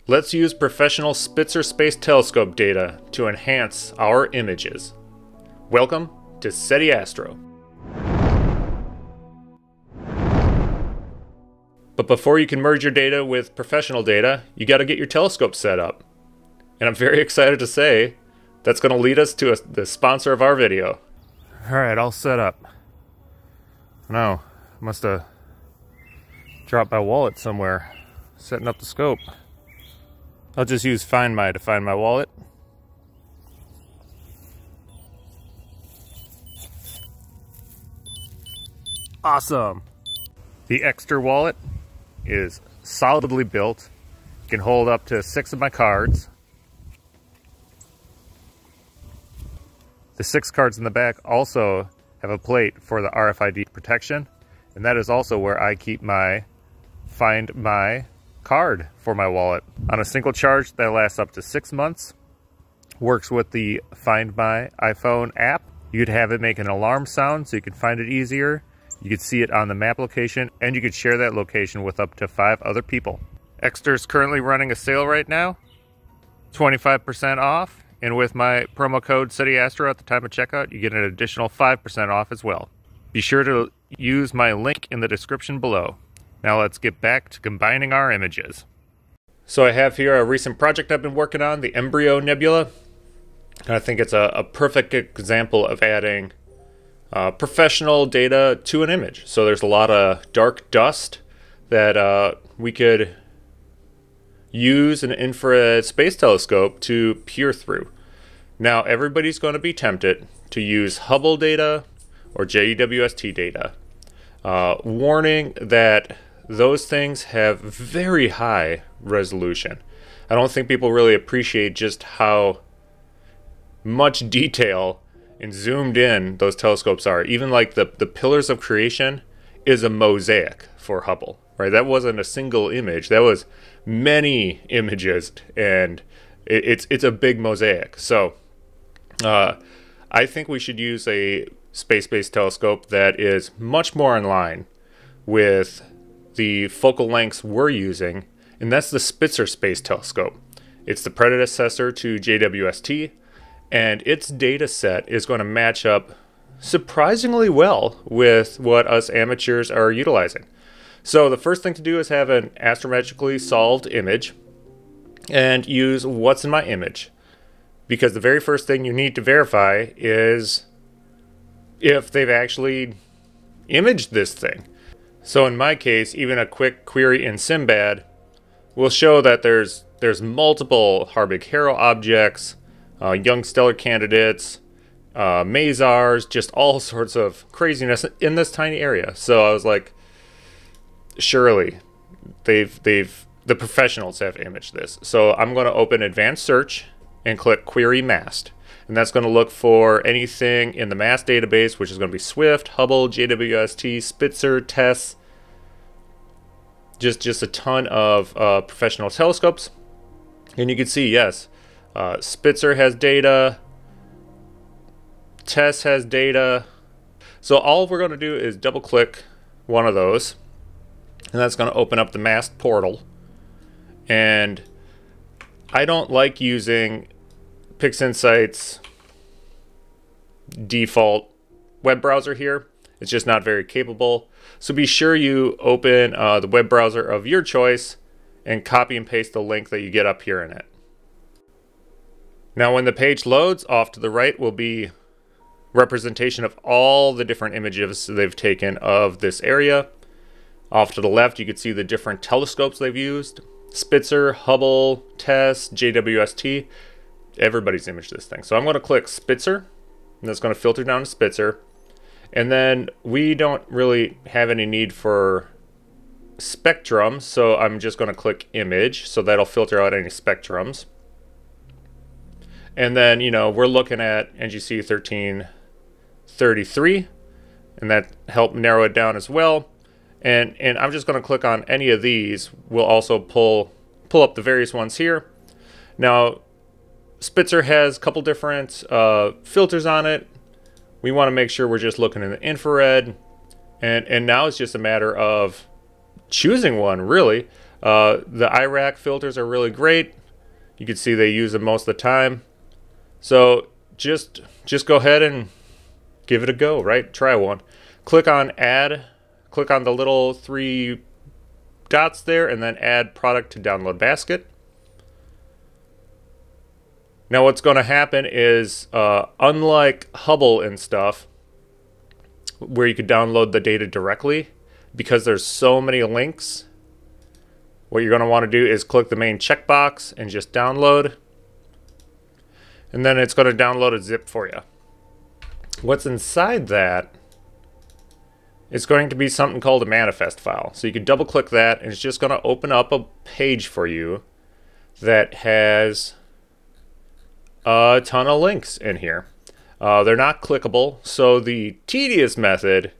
Let's use professional Spitzer Space Telescope data to enhance our images. Welcome to SETI Astro. But before you can merge your data with professional data, you got to get your telescope set up. And I'm very excited to say that's going to lead us to the sponsor of our video. Alright, all set up. No, must have dropped my wallet somewhere, setting up the scope. I'll just use Find My to find my wallet. Awesome! The extra wallet is solidly built. It can hold up to 6 of my cards. The 6 cards in the back also have a plate for the RFID protection, and that is also where I keep my Find My card for my wallet. On a single charge that lasts up to 6 months. Works with the Find My iPhone app. You could have it make an alarm sound so you can find it easier. You could see it on the map location, and you could share that location with up to 5 other people. Extra is currently running a sale right now, 25% off, and with my promo code SETIASTRO at the time of checkout, you get an additional 5% off as well. Be sure to use my link in the description below. Now let's get back to combining our images. So I have here a recent project I've been working on, the Embryo Nebula. And I think it's a perfect example of adding professional data to an image. So there's a lot of dark dust that we could use an infrared space telescope to peer through. Now everybody's going to be tempted to use Hubble data or JWST data. Warning that those things have very high resolution. I don't think people really appreciate just how much detail and zoomed in those telescopes are. Even like the pillars of creation is a mosaic for Hubble, right? That wasn't a single image. That was many images, and it's a big mosaic. So I think we should use a space-based telescope that is much more in line with the focal lengths we're using, and that's the Spitzer Space Telescope. It's the predecessor to JWST, and its data set is going to match up surprisingly well with what us amateurs are utilizing. So the first thing to do is have an astrometrically solved image and use what's in my image, because the very first thing you need to verify is if they've actually imaged this thing. So in my case, even a quick query in Simbad will show that there's multiple Harbig-Haro objects, young stellar candidates, Mazars, just all sorts of craziness in this tiny area. So I was like, surely the professionals have imaged this. So I'm going to open Advanced Search and click Query Mast. And that's going to look for anything in the MAST database, which is going to be Swift, Hubble, JWST, Spitzer, TESS. Just a ton of professional telescopes. And you can see, yes, Spitzer has data, TESS has data. So all we're going to do is double click one of those, and that's going to open up the MAST portal. And I don't like using PixInsight's default web browser here. It's just not very capable. So be sure you open the web browser of your choice and copy and paste the link that you get up here in it. Now when the page loads, off to the right will be representation of all the different images they've taken of this area. Off to the left you can see the different telescopes they've used. Spitzer, Hubble, TESS, JWST. Everybody's imaged this thing. So I'm going to click Spitzer, and that's going to filter down to Spitzer. And then we don't really have any need for spectrum, so I'm just going to click Image, so that'll filter out any spectrums. And then, you know, we're looking at NGC 1333, and that helped narrow it down as well. And I'm just going to click on any of these. We'll also pull up the various ones here. Now, Spitzer has a couple different filters on it. We want to make sure we're just looking in the infrared. And now it's just a matter of choosing one, really. The IRAC filters are really great. You can see they use them most of the time. So just go ahead and give it a go, right? Try one. Click on add, click on the little 3 dots there, and then add product to download basket. Now what's going to happen is, unlike Hubble and stuff, where you could download the data directly, because there's so many links, what you're going to want to do is click the main checkbox and just download. And then it's going to download a zip for you. What's inside that is going to be something called a manifest file. So you can double click that, and it's just going to open up a page for you that has a ton of links in here. They're not clickable, so the tedious method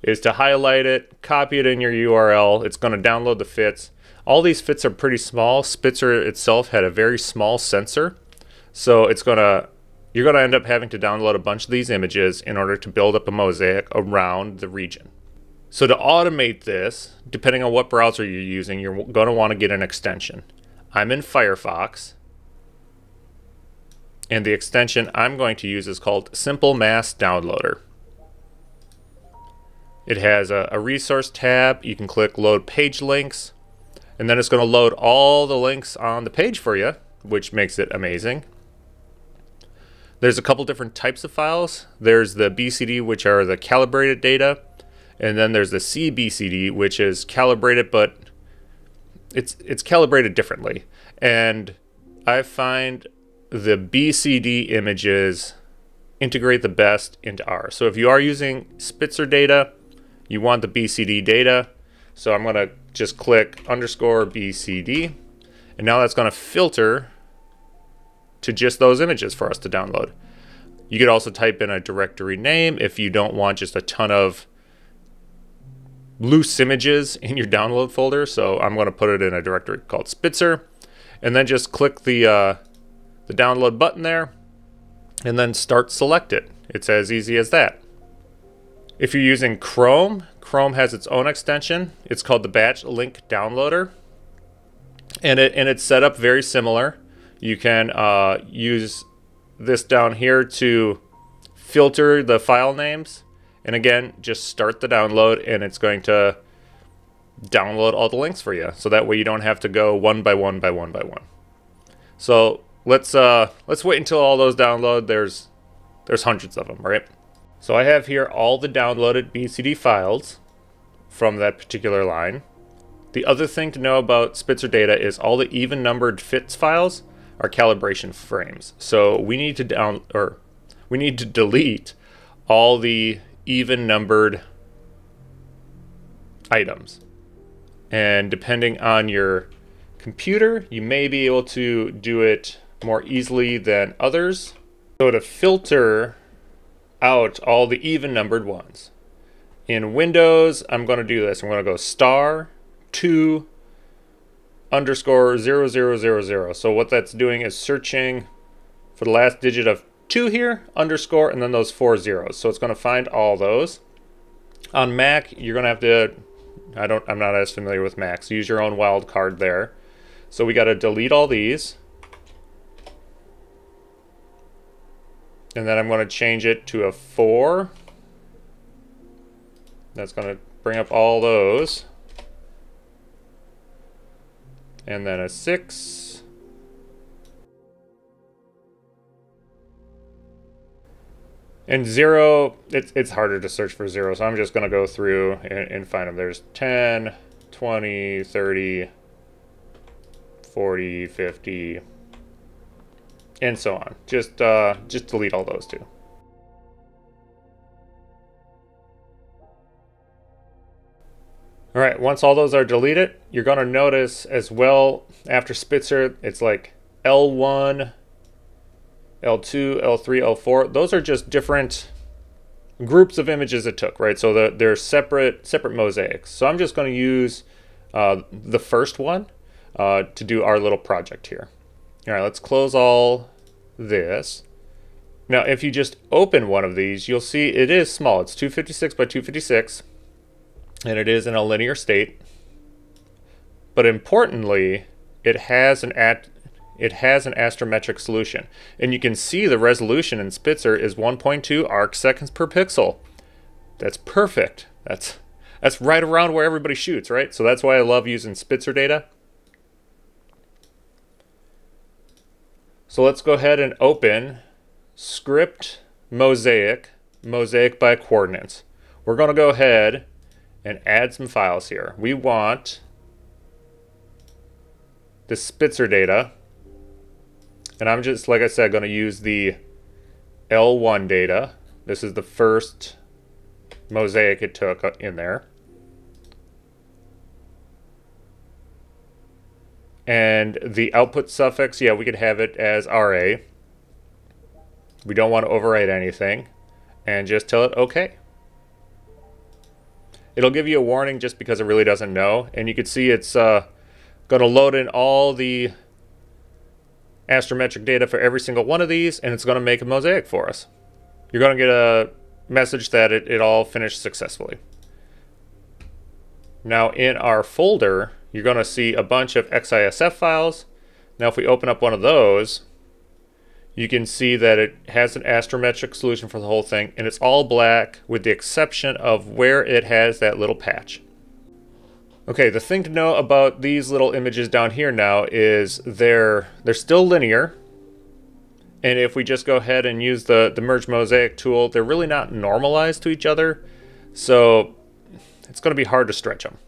is to highlight it, copy it in your URL. It's going to download the fits. All these fits are pretty small. Spitzer itself had a very small sensor, so you're going to end up having to download a bunch of these images in order to build up a mosaic around the region. So to automate this, depending on what browser you're using, you're going to want to get an extension. I'm in Firefox, and the extension I'm going to use is called Simple Mass Downloader. It has a resource tab. You can click load page links, and then it's going to load all the links on the page for you, which makes it amazing. There's a couple different types of files. There's the BCD, which are the calibrated data, and then there's the CBCD, which is calibrated, but it's calibrated differently. And I find the BCD images integrate the best into R. So if you are using Spitzer data, you want the BCD data. So I'm going to just click _BCD, and now that's going to filter to just those images for us to download. You could also type in a directory name if you don't want just a ton of loose images in your download folder. So I'm going to put it in a directory called Spitzer, and then just click the download button there, and then start select it. It's as easy as that. If you're using Chrome, Chrome has its own extension. It's called the Batch Link Downloader, and it's set up very similar. You can use this down here to filter the file names, and again, just start the download, and it's going to download all the links for you. So that way you don't have to go one by one by one by one. So let's wait until all those download. There's hundreds of them, right? So I have here all the downloaded BCD files from that particular line. The other thing to know about Spitzer data is all the even numbered fits files are calibration frames. So we need to delete all the even numbered items. And depending on your computer, you may be able to do it more easily than others. So to filter out all the even numbered ones, in Windows, I'm going to do this. I'm going to go *2 _0000. So what that's doing is searching for the last digit of 2 here, underscore, and then those 4 zeros. So it's going to find all those. On Mac, you're going to have to, I'm not as familiar with Mac, so use your own wild card there. So we got to delete all these. And then I'm going to change it to a 4. That's going to bring up all those. And then a 6. And 0, it's harder to search for 0, so I'm just going to go through and find them. There's 10, 20, 30, 40, 50, and so on. Just delete all those too. All right, once all those are deleted, you're going to notice as well after Spitzer, it's like L1, L2, L3, L4. Those are just different groups of images it took, right? So they're separate mosaics. So I'm just going to use the first one to do our little project here. All right, let's close all this. Now, if you just open one of these, you'll see it is small. It's 256 by 256. And it is in a linear state. but importantly, it has an astrometric solution. And you can see the resolution in Spitzer is 1.2 arc seconds per pixel. That's perfect. That's right around where everybody shoots, right? So that's why I love using Spitzer data. So let's go ahead and open script mosaic by coordinates. We're going to go ahead and add some files here. We want the Spitzer data, and I'm just, like I said, going to use the L1 data. This is the first mosaic it took in there. And the output suffix, yeah, we could have it as RA. We don't want to overwrite anything. And just tell it OK. It'll give you a warning just because it really doesn't know. And you can see it's going to load in all the astrometric data for every single one of these, and it's going to make a mosaic for us. You're going to get a message that it all finished successfully. Now in our folder, you're going to see a bunch of XISF files. Now if we open up one of those, you can see that it has an astrometric solution for the whole thing, and it's all black with the exception of where it has that little patch. Okay, the thing to know about these little images down here now is they're still linear. And if we just go ahead and use the merge mosaic tool, they're really not normalized to each other. So it's going to be hard to stretch them.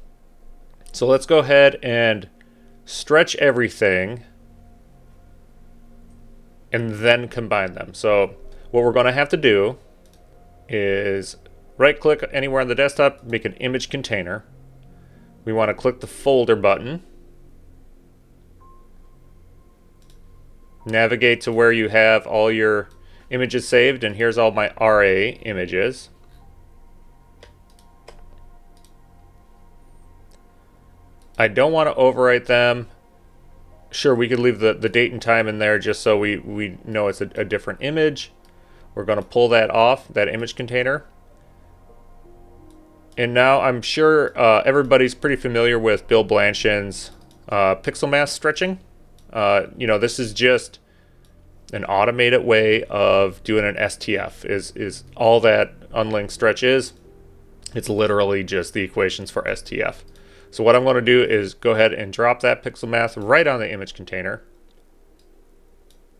So let's go ahead and stretch everything and then combine them. So what we're going to have to do is right click anywhere on the desktop, make an image container. We want to click the folder button. Navigate to where you have all your images saved, and here's all my RA images. I don't want to overwrite them. Sure, we could leave the date and time in there just so we know it's a different image. We're going to pull that off, that image container. And now I'm sure everybody's pretty familiar with Bill Blanchin's pixel mask stretching. You know, this is just an automated way of doing an STF, is all that unlinked stretch is. It's literally just the equations for STF. So what I'm going to do is go ahead and drop that pixel mask right on the image container.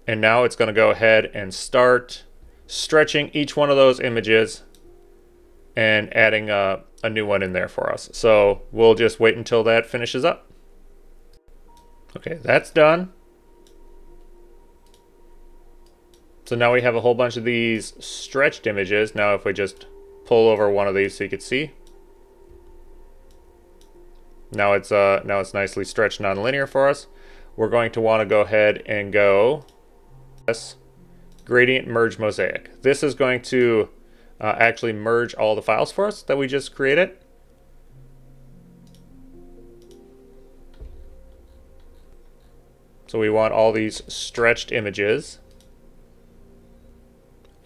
And now it's going to go ahead and start stretching each one of those images and adding a new one in there for us. So we'll just wait until that finishes up. Okay, that's done. So now we have a whole bunch of these stretched images. Now if we just pull over one of these so you can see. Now it's nicely stretched nonlinear for us. We're going to want to go ahead and go this gradient merge mosaic. This is going to actually merge all the files for us that we just created. So we want all these stretched images,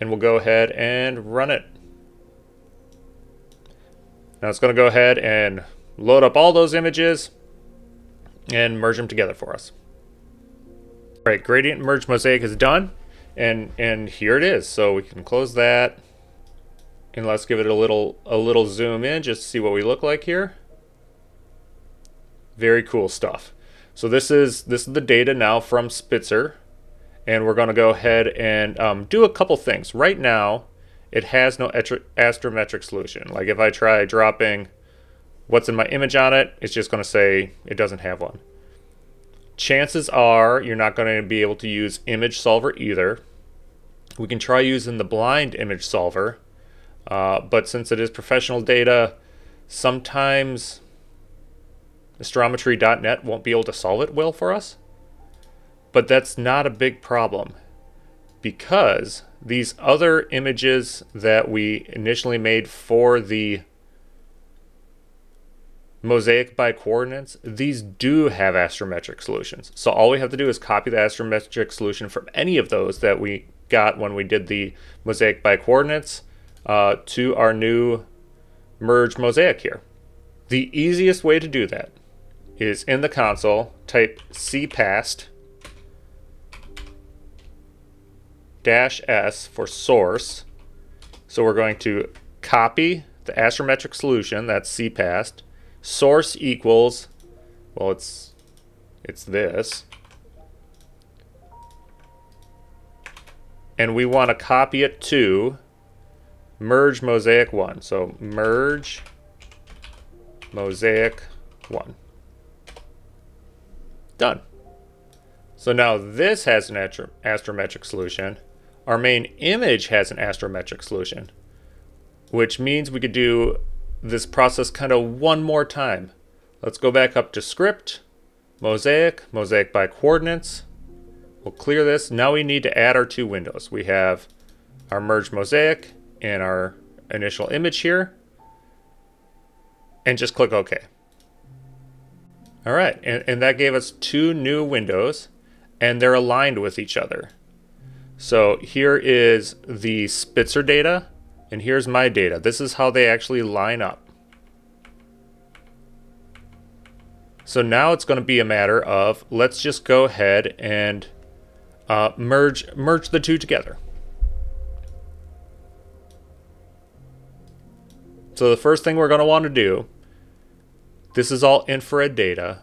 and we'll go ahead and run it. Now it's going to go ahead and load up all those images and merge them together for us. All right, gradient merge mosaic is done, and here it is. So we can close that, and let's give it a little zoom in just to see what we look like here. Very cool stuff. So this is the data now from Spitzer, and we're going to go ahead and do a couple things. Right now, it has no astrometric solution. Like if I try dropping what's in my image on it, it's just going to say it doesn't have one. Chances are you're not going to be able to use image solver either. We can try using the blind image solver, but since it is professional data, sometimes astrometry.net won't be able to solve it well for us. But that's not a big problem, because these other images that we initially made for the mosaic by coordinates, these do have astrometric solutions. So all we have to do is copy the astrometric solution from any of those that we got when we did the mosaic by coordinates to our new merge mosaic here. The easiest way to do that is in the console, type cpast -s for source. So we're going to copy the astrometric solution, that's cpast. Source equals, well, it's this. And we want to copy it to merge mosaic 1. So merge mosaic 1. Done. So now this has an astrometric solution. Our main image has an astrometric solution, which means we could do this process kind of one more time. Let's go back up to script, mosaic by coordinates. We'll clear this. Now we need to add our two windows. We have our merged mosaic and our initial image here. And just click OK. All right, and that gave us two new windows, and they're aligned with each other. So here is the Spitzer data, and here's my data. This is how they actually line up. So now it's going to be a matter of, let's just go ahead and merge the two together. So the first thing we're going to want to do, this is all infrared data.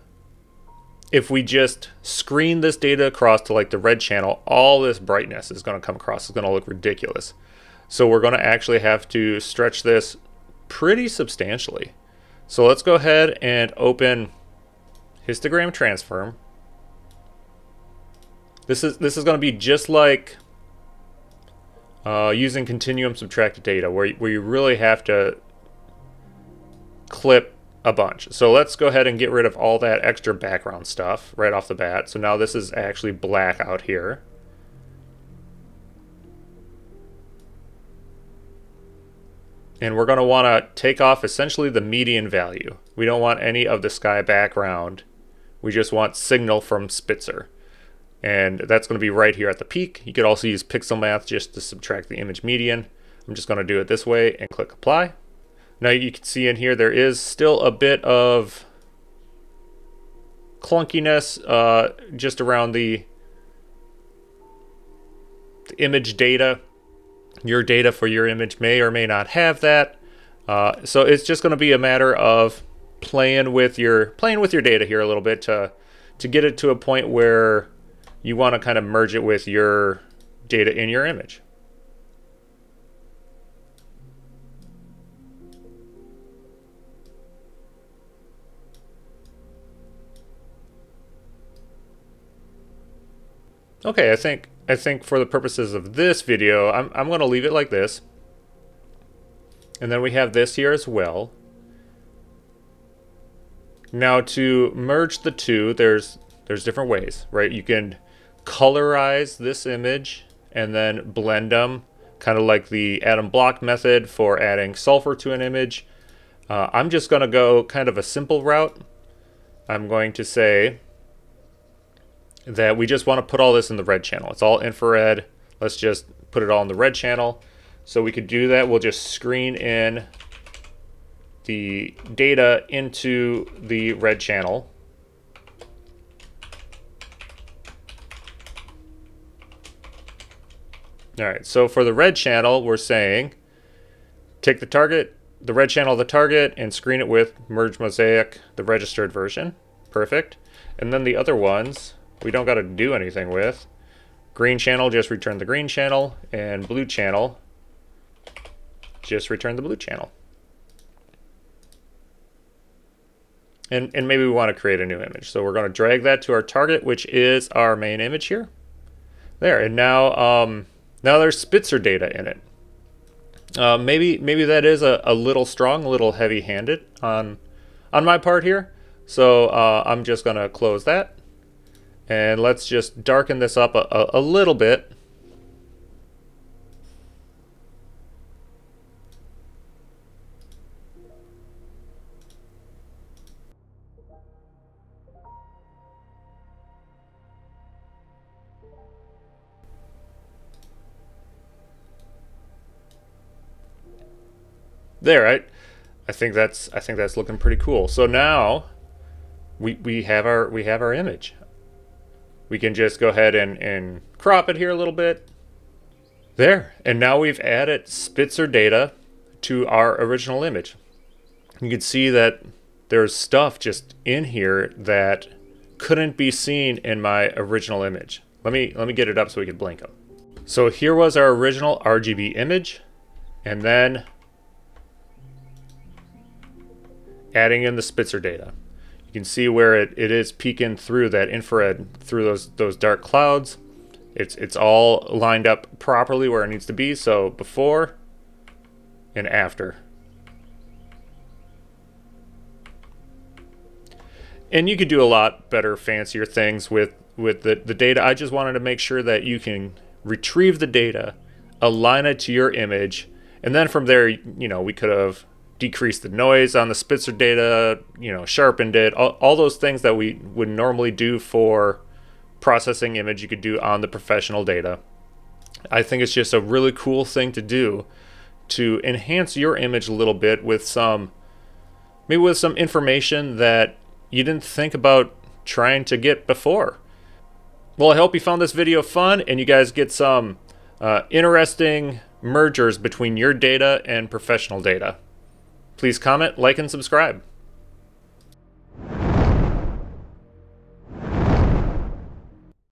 If we just screen this data across to like the red channel, all this brightness is going to come across. It's going to look ridiculous. So we're going to actually have to stretch this pretty substantially. So let's go ahead and open histogram transform. This is going to be just like using continuum subtracted data, where you really have to clip a bunch. So let's go ahead and get rid of all that extra background stuff right off the bat. So now this is actually black out here. And we're going to want to take off essentially the median value. We don't want any of the sky background. We just want signal from Spitzer. And that's going to be right here at the peak. You could also use pixel math just to subtract the image median. I'm just going to do it this way and click apply. Now you can see in here there is still a bit of clunkiness just around the image data. Your data for your image may or may not have that. So it's just going to be a matter of playing with your data here a little bit to get it to a point where you want to kind of merge it with your data in your image. Okay, I think for the purposes of this video, I'm going to leave it like this. And then we have this here as well. Now to merge the two, there's different ways, right? You can colorize this image and then blend them, kind of like the atom block method for adding sulfur to an image. I'm just going to go kind of a simple route. I'm going to say that we just want to put all this in the red channel. It's all infrared. Let's just put it all in the red channel. So we could do that. We'll just screen in the data into the red channel. All right, so for the red channel, we're saying take the target, the red channel of the target, and screen it with merge mosaic, the registered version. Perfect. And then the other ones, we don't got to do anything with. Green channel, just return the green channel, and blue channel, just return the blue channel. And maybe we want to create a new image. So we're going to drag that to our target, which is our main image here. There, and now there's Spitzer data in it. Maybe that is a little strong, a little heavy-handed on my part here. So I'm just going to close that. And let's just darken this up a little bit. There, I think that's looking pretty cool. So now we have our image. We can just go ahead and crop it here a little bit. There, and now we've added Spitzer data to our original image. You can see that there's stuff just in here that couldn't be seen in my original image. Let me get it up so we can blink them. So here was our original RGB image, and then adding in the Spitzer data. You can see where it is peeking through that infrared, through those dark clouds. It's all lined up properly where it needs to be, so before and after. And you could do a lot better, fancier things with the data. I just wanted to make sure that you can retrieve the data, align it to your image, and then from there, you know, we could have decreased the noise on the Spitzer data, you know, sharpened it, all those things that we would normally do for processing image, you could do on the professional data. I think it's just a really cool thing to do to enhance your image a little bit with maybe with some information that you didn't think about trying to get before. Well, I hope you found this video fun and you guys get some interesting mergers between your data and professional data. Please comment, like, and subscribe.